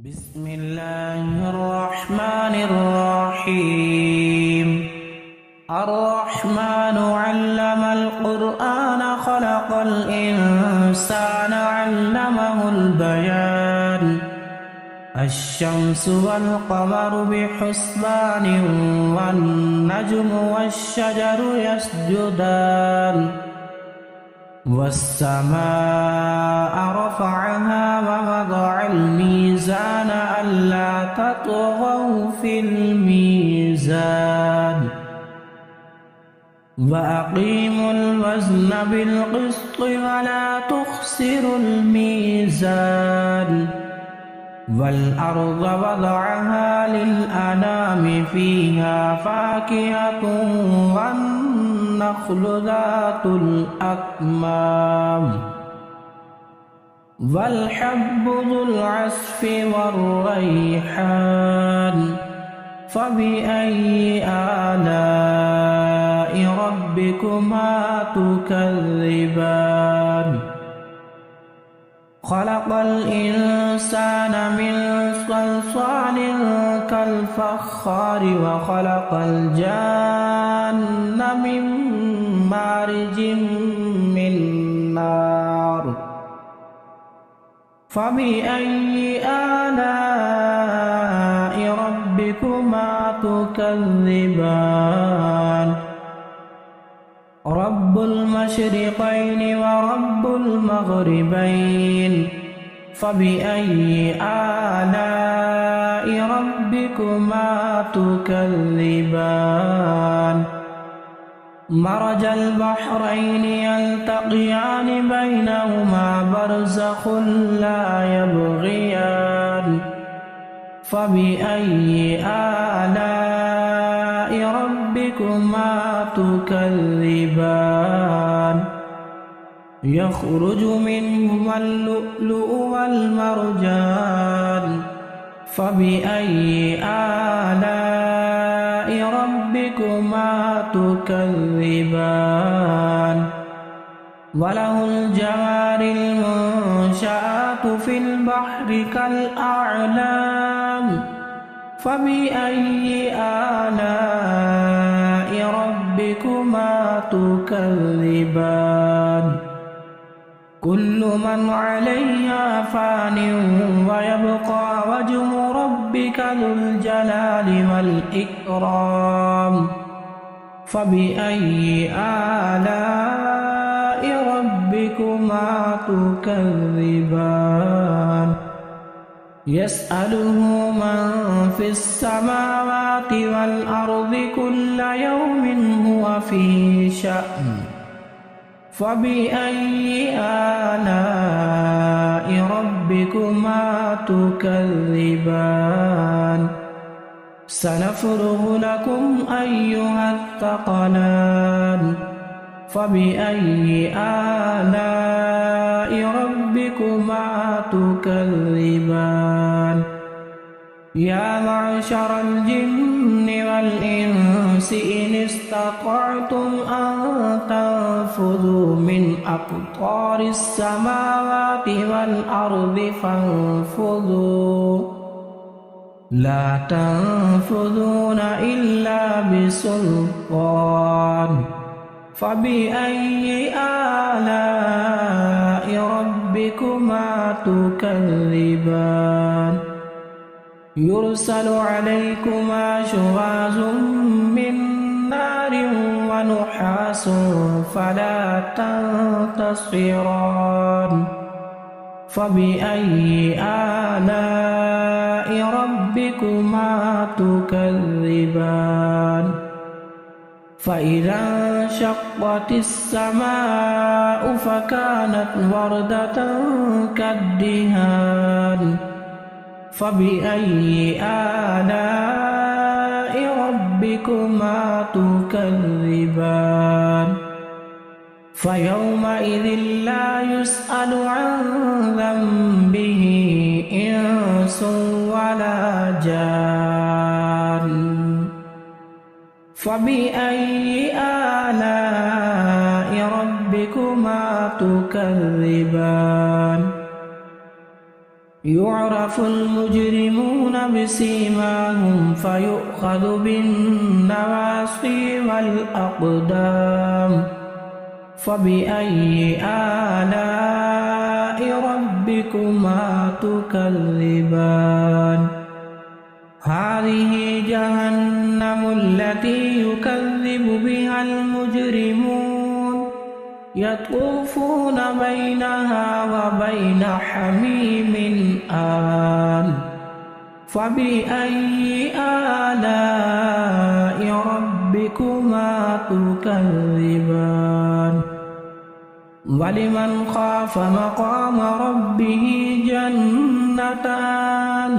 بسم الله الرحمن الرحيم الرحمن علم القرآن خلق الإنسان علمه البيان الشمس والقمر بحسبان والنجم والشجر يسجدان والسماء رفعها ووضع الميزان ألا تطغوا في الميزان وأقيموا الوزن بالقسط ولا تخسروا الميزان والأرض وضعها للأنام فيها فاكهة والنخل ذات الأكمام والحب ذو العصف والريحان فبأي آلاء ربكما تكذبان خلق الإنسان من صلصال كالفخار وخلق الجان من مارج من نار فبأي آلاء ربكما تكذبان رب المشرقين ورب المغربين فبأي آلاء ربكما تكذبان مرج البحرين يلتقيان بينهما برزخ لا يبغيان فبأي آلاء ربكما تكذبان يخرج منهما اللؤلؤ والمرجان فبأي آلاء ربكما تكذبان وله الجوار المنشآت في البحر كالأعلام فبأي آلاء ربكما تكذبان كل من عليها فان ويبقى وجه ربك ذو الجلال والإكرام فبأي آلاء ربكما تكذبان يسأله من في السماوات والأرض كل يوم هو في شأن فبأي آلاء ربكما تكذبان سنفرغ لكم أيها الثقلان فبأي آلاء ربكما تكذبان يا معشر الجن والإنس إن استطعتم أن تنفذوا من أقطار السماوات والأرض فانفذوا لا تنفذون إلا بسلطان فبأي آلاء ربكما تكذبان يرسل عليكما شواظ من نار ونحاس فلا تنتصران فبأي آلاء ربكما تكذبان فإذا انشقت السماء فكانت وردة كالدهان فبأي آلاء ربكما تكذبان فيومئذ لا يسأل عن ذنبه إنس ولا جان فبأي آلاء ربكما تكذبان يعرف المجرمون بسيماهم فيؤخذ بالنواصي والأقدام فبأي آلاء ربكما تكذبان هذه جهنم التي يكذب بها المجرمون يطوفون بينها وبين حميم آن فبأي آلاء ربكما تكذبان ولمن خاف مقام ربه جنتان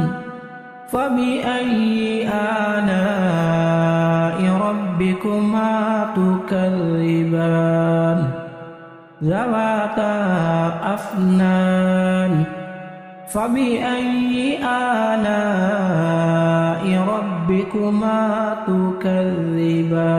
فبأي آلاء ربكما تكذبان ذواتا أفنان فبأي آلاء ربكما تكذبان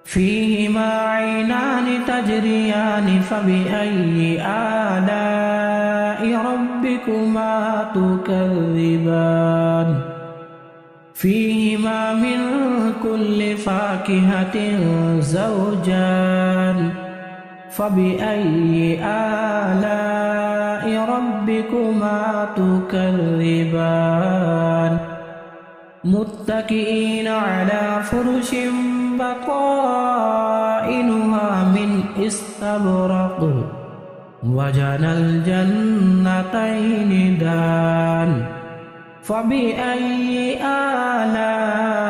فيهما عينان تجريان فبأي آلاء ربكما تكذبان فيهما من كل فاكهة زوجان فبأي آلاء ربكما تكذبان متكئين على فرش بطائنها من استبرق وجنى الجنتين دان فبأي آلاء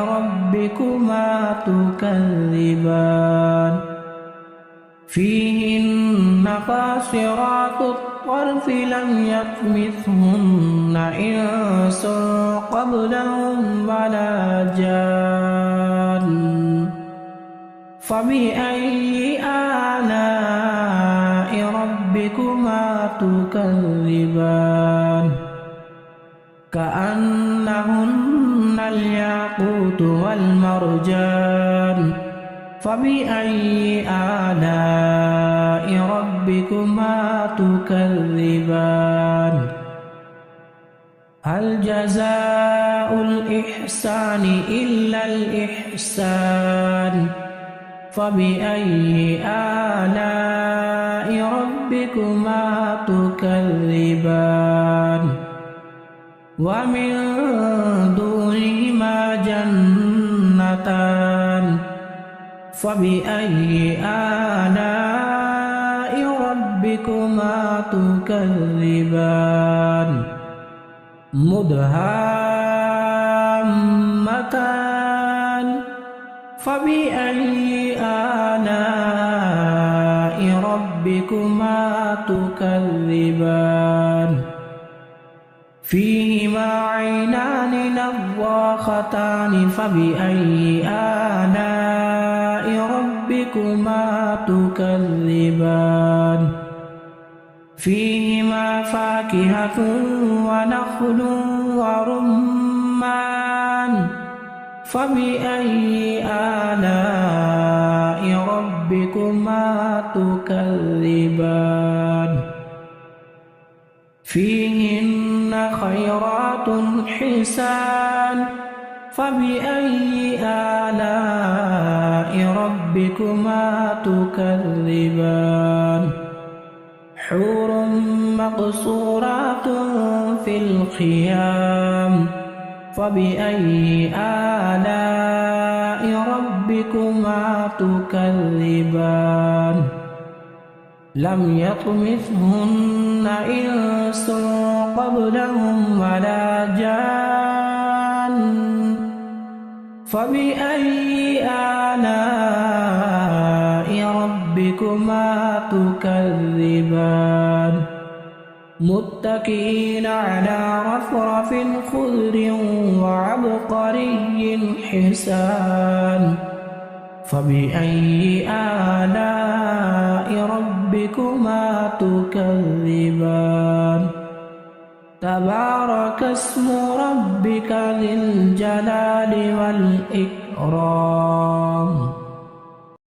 ربكما تكذبان فيهن قاصرات الطرف لم يطمثهن إنس قبلهم ولا جان فبأي آلاء ربكما تكذبان كأنهن الياقوت والمرجان فبأي آلاء ربكما تكذبان هل جزاء الإحسان إلا الإحسان فبأي آلاء ربكما تكذبان ومن دونهما جنتان فبأي آلاء ربكما تكذبان مدهامتان فبأي آلاء ربكما تكذبان فيهما عينان نضاختان فبأي آلاء ربكما تكذبان فيهما فاكهة ونخل ورمان فبأي آلاء ربكما تكذبان فيهن خيرات حسان فبأي آلاء ربكما تكذبان حور مقصورات في الخيام فبأي آلاء ربكما تكذبان لم يطمثهن إنس قبلهم ولا جان فبأي آلاء ربكما تكذبان متكئين على رفرف خضر وعبقري حسان فبأي آلاء ربكما تكذبان تبارك اسم ربك ذي الجلال والإكرام